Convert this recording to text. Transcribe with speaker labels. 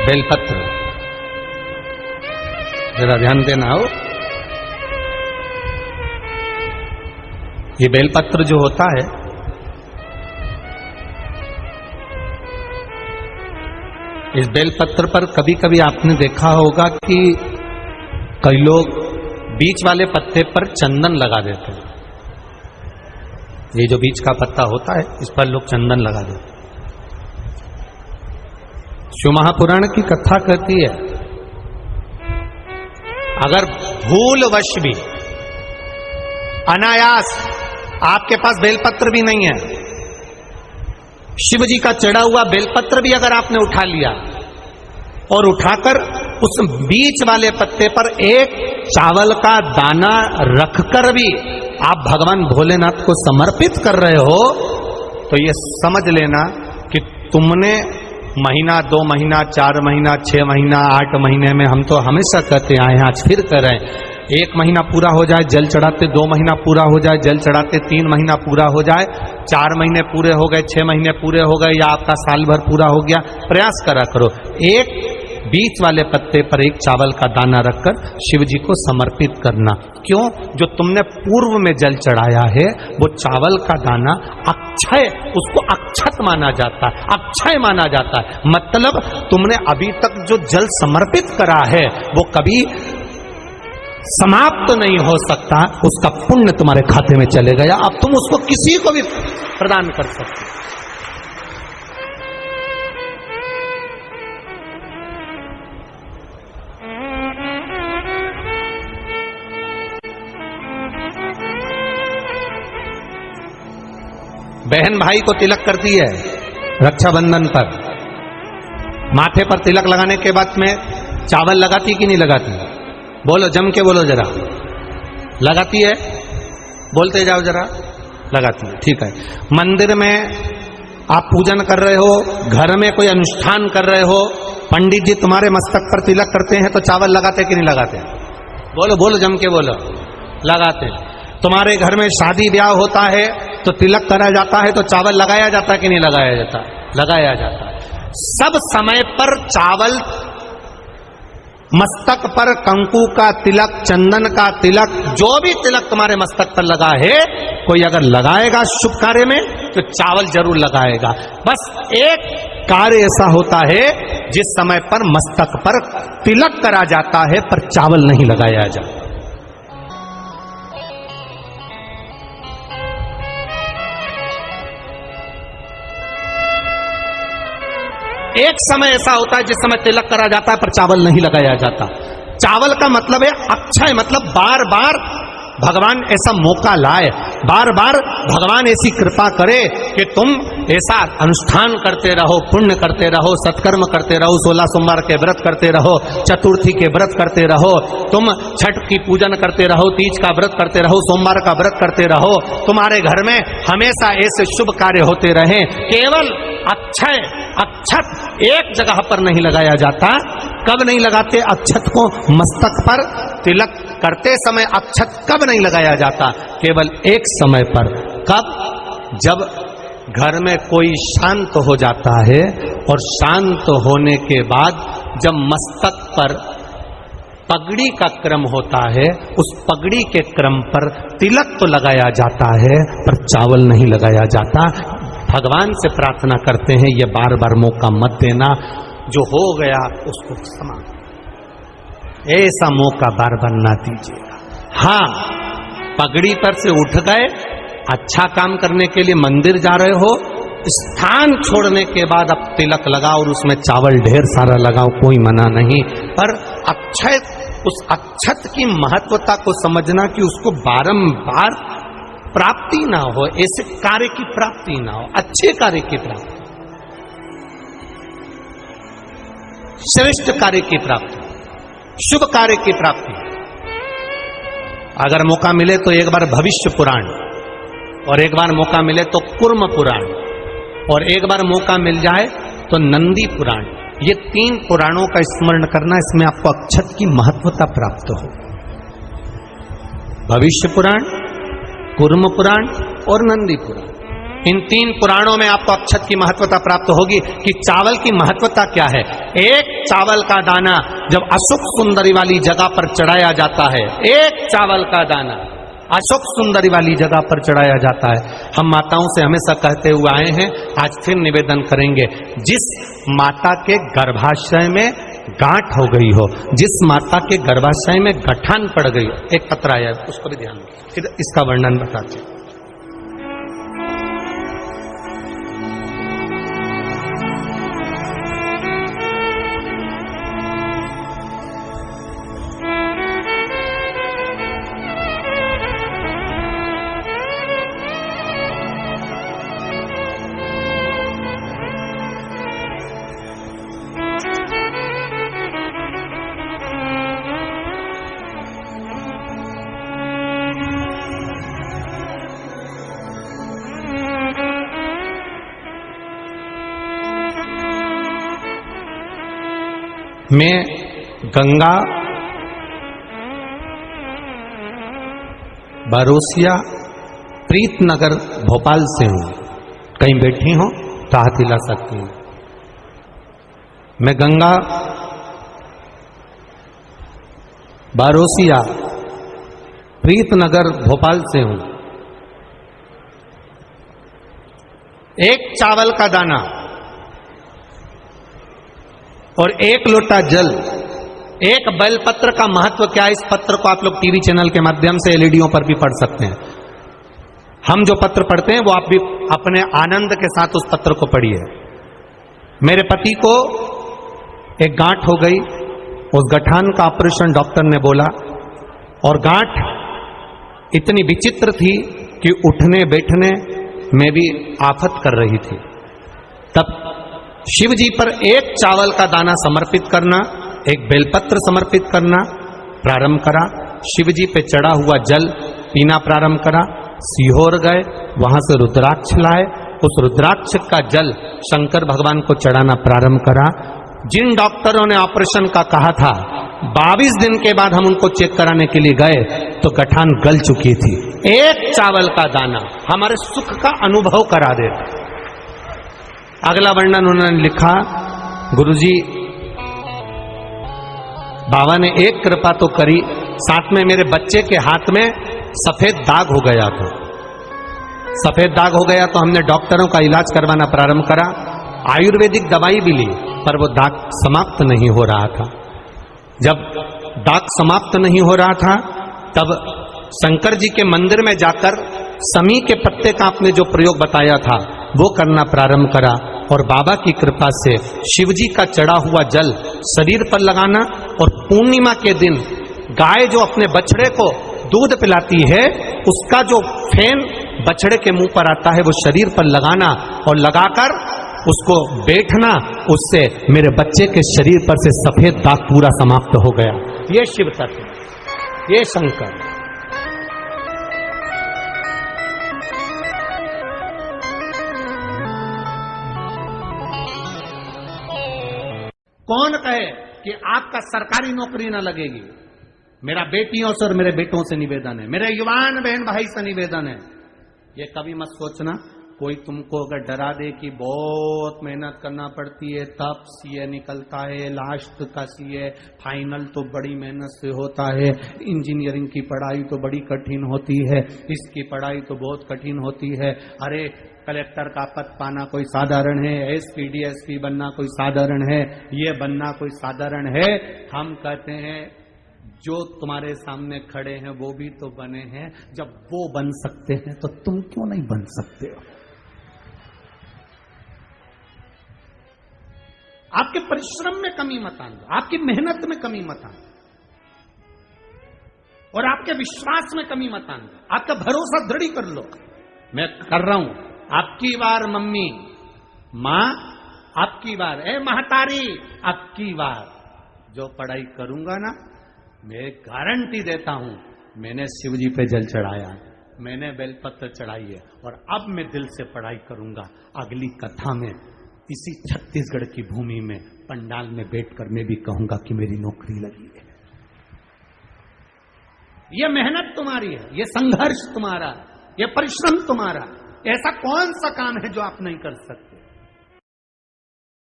Speaker 1: बेलपत्र, जरा ध्यान देना हो। ये बेलपत्र जो होता है, इस बेलपत्र पर कभी कभी आपने देखा होगा कि कई लोग बीच वाले पत्ते पर चंदन लगा देते हैं। ये जो बीच का पत्ता होता है, इस पर लोग चंदन लगा देते हैं। शिव महापुराण की कथा कहती है, अगर भूलवश भी अनायास आपके पास बेलपत्र भी नहीं है, शिव जी का चढ़ा हुआ बेलपत्र भी अगर आपने उठा लिया और उठाकर उस बीच वाले पत्ते पर एक चावल का दाना रखकर भी आप भगवान भोलेनाथ को समर्पित कर रहे हो, तो ये समझ लेना कि तुमने महीना, 2 महीना, 4 महीना, 6 महीना, 8 महीने में, हम तो हमेशा कहते आए हैं, आज फिर कह रहे हैं, 1 महीना पूरा हो जाए जल चढ़ाते, 2 महीना पूरा हो जाए जल चढ़ाते, 3 महीना पूरा हो जाए, 4 महीने पूरे हो गए, 6 महीने पूरे हो गए, या आपका साल भर पूरा हो गया, प्रयास करा करो, एक बीच वाले पत्ते पर एक चावल का दाना रखकर शिव जी को समर्पित करना। क्यों? जो तुमने पूर्व में जल चढ़ाया है, वो चावल का दाना अक्षय, उसको अक्षत माना जाता है, अक्षय माना जाता है। मतलब तुमने अभी तक जो जल समर्पित करा है वो कभी समाप्त नहीं हो सकता, उसका पुण्य तुम्हारे खाते में चले गया, अब तुम उसको किसी को भी प्रदान कर सकते हो। बहन भाई को तिलक करती है रक्षाबंधन पर, माथे पर तिलक लगाने के बाद में चावल लगाती कि नहीं लगाती? बोलो, जम के बोलो जरा। लगाती है? बोलते जाओ जरा। लगाती है, ठीक है। मंदिर में आप पूजन कर रहे हो, घर में कोई अनुष्ठान कर रहे हो, पंडित जी तुम्हारे मस्तक पर तिलक करते हैं तो चावल लगाते कि नहीं लगाते? बोलो बोलो, जम के बोलो। लगाते हैं। तुम्हारे घर में शादी ब्याह होता है तो तिलक करा जाता है तो चावल लगाया जाता है कि नहीं लगाया जाता? लगाया जाता है। सब समय पर चावल, मस्तक पर कंकु का तिलक, चंदन का तिलक, जो भी तिलक तुम्हारे मस्तक पर लगा है, कोई अगर लगाएगा शुभ कार्य में तो चावल जरूर लगाएगा। बस एक कार्य ऐसा होता है जिस समय पर मस्तक पर तिलक करा जाता है पर चावल नहीं लगाया जाता। एक समय ऐसा होता है जिस समय तिलक करा जाता है पर चावल नहीं लगाया जाता। चावल का मतलब है अक्षय, मतलब बार बार भगवान ऐसा मौका लाए, बार बार भगवान ऐसी कृपा करे कि तुम ऐसा अनुष्ठान करते रहो, पुण्य करते रहो, सत्कर्म करते रहो, 16 सोमवार के व्रत करते रहो, चतुर्थी के व्रत करते रहो, तुम छठ की पूजन करते रहो, तीज का व्रत करते रहो, सोमवार का व्रत करते रहो, तुम्हारे घर में हमेशा ऐसे शुभ कार्य होते रहे। केवल अक्षय, अक्षत एक जगह पर नहीं लगाया जाता। कब नहीं लगाते अक्षत को? मस्तक पर तिलक करते समय अक्षत कब नहीं लगाया जाता? केवल एक समय पर। कब? जब घर में कोई शांत हो जाता है, और शांत होने के बाद जब मस्तक पर पगड़ी का क्रम होता है, उस पगड़ी के क्रम पर तिलक तो लगाया जाता है पर चावल नहीं लगाया जाता। भगवान से प्रार्थना करते हैं ये बार बार मौका मत देना, जो हो गया उसको क्षमा, ऐसा मौका बार बार ना दीजिएगा। हाँ, पगड़ी पर से उठ गए, अच्छा काम करने के लिए मंदिर जा रहे हो, स्थान छोड़ने के बाद अब तिलक लगाओ और उसमें चावल ढेर सारा लगाओ, कोई मना नहीं। पर अक्षय, उस अक्षत की महत्वता को समझना कि उसको बारंबार प्राप्ति ना हो, ऐसे कार्य की प्राप्ति ना हो, अच्छे कार्य की प्राप्ति, श्रेष्ठ कार्य की प्राप्ति, शुभ कार्य की प्राप्ति। अगर मौका मिले तो एक बार भविष्य पुराण, और एक बार मौका मिले तो कुर्म पुराण, और एक बार मौका मिल जाए तो नंदी पुराण। ये 3 पुराणों का स्मरण करना, इसमें आपको अक्षत की महत्वता प्राप्त हो। भविष्य पुराण, कुर्म पुराण और नंदी पुराण, इन 3 पुराणों में आपको अक्षत की महत्वता प्राप्त होगी कि चावल की महत्वता क्या है। एक चावल का दाना जब अशोक सुंदरी वाली जगह पर चढ़ाया जाता है, एक चावल का दाना अशोक सुंदरी वाली जगह पर चढ़ाया जाता है। हम माताओं से हमेशा कहते हुए आए हैं, आज फिर निवेदन करेंगे, जिस माता के गर्भाशय में गांठ हो गई हो, जिस माता के गर्भाशय में गठान पड़ गई हो, एक पत्र आया है उसको भी ध्यान दें, फिर इसका वर्णन बताते हैं। मैं गंगा बारोसिया प्रीतनगर भोपाल से हूं। कहीं बैठी हो तो हाथ हिला सकती हूं। मैं गंगा बारोसिया प्रीतनगर भोपाल से हूं। एक चावल का दाना और 1 लोटा जल, एक बेलपत्र का महत्व क्या है, इस पत्र को आप लोग टीवी चैनल के माध्यम से एलईडीओं पर भी पढ़ सकते हैं। हम जो पत्र पढ़ते हैं वो आप भी अपने आनंद के साथ उस पत्र को पढ़िए। मेरे पति को एक गांठ हो गई, उस गठान का ऑपरेशन डॉक्टर ने बोला, और गांठ इतनी विचित्र थी कि उठने बैठने में भी आफत कर रही थी। तब शिव जी पर एक चावल का दाना समर्पित करना, एक बेलपत्र समर्पित करना प्रारंभ करा। शिव जी पे चढ़ा हुआ जल पीना प्रारंभ करा। सीहोर गए, वहां से रुद्राक्ष लाए, उस रुद्राक्ष का जल शंकर भगवान को चढ़ाना प्रारंभ करा। जिन डॉक्टरों ने ऑपरेशन का कहा था, 22 दिन के बाद हम उनको चेक कराने के लिए गए तो गठान गल चुकी थी। एक चावल का दाना हमारे सुख का अनुभव करा देता। अगला वर्णन उन्होंने लिखा, गुरुजी बाबा ने एक कृपा तो करी, साथ में मेरे बच्चे के हाथ में सफेद दाग हो गया था। सफेद दाग हो गया तो हमने डॉक्टरों का इलाज करवाना प्रारंभ करा। आयुर्वेदिक दवाई भी ली, पर वो दाग समाप्त नहीं हो रहा था। जब दाग समाप्त नहीं हो रहा था, तब शंकर जी के मंदिर में जाकर समी के पत्ते का आपने जो प्रयोग बताया था वो करना प्रारंभ करा, और बाबा की कृपा से शिव जी का चढ़ा हुआ जल शरीर पर लगाना, और पूर्णिमा के दिन गाय जो अपने बछड़े को दूध पिलाती है, उसका जो फेन बछड़े के मुंह पर आता है वो शरीर पर लगाना, और लगाकर उसको बैठना। उससे मेरे बच्चे के शरीर पर से सफेद दाग पूरा समाप्त हो गया। ये शिव तत्व, ये शंकर। कौन कहे कि आपका सरकारी नौकरी ना लगेगी। मेरा बेटियों से और मेरे बेटों से निवेदन है, मेरे युवान बहन भाई से निवेदन है, ये कभी मत सोचना कोई तुमको अगर डरा दे कि बहुत मेहनत करना पड़ती है तब सीए निकलता है, लास्ट का सीए, फाइनल तो बड़ी मेहनत से होता है, इंजीनियरिंग की पढ़ाई तो बड़ी कठिन होती है, इसकी पढ़ाई तो बहुत कठिन होती है। अरे कलेक्टर का पद पाना कोई साधारण है, एसपी डीएसपी बनना कोई साधारण है, ये बनना कोई साधारण है। हम कहते हैं जो तुम्हारे सामने खड़े हैं वो भी तो बने हैं। जब वो बन सकते हैं तो तुम क्यों नहीं बन सकते हो? आपके परिश्रम में कमी मत आना, आपकी मेहनत में कमी मत आना, और आपके विश्वास में कमी मत आना। आपका भरोसा दृढ़ कर लो, मैं कर रहा हूं। आपकी बार मम्मी, मां, आपकी बार, ए महतारी, आपकी बार जो पढ़ाई करूंगा ना, मैं गारंटी देता हूं, मैंने शिवजी पे जल चढ़ाया, मैंने बेलपत्र चढ़ाई है, और अब मैं दिल से पढ़ाई करूंगा। अगली कथा में इसी छत्तीसगढ़ की भूमि में पंडाल में बैठकर मैं भी कहूंगा कि मेरी नौकरी लगी है। ये मेहनत तुम्हारी है, ये संघर्ष तुम्हारा, ये परिश्रम तुम्हारा, ऐसा कौन सा काम है जो आप नहीं कर सकते?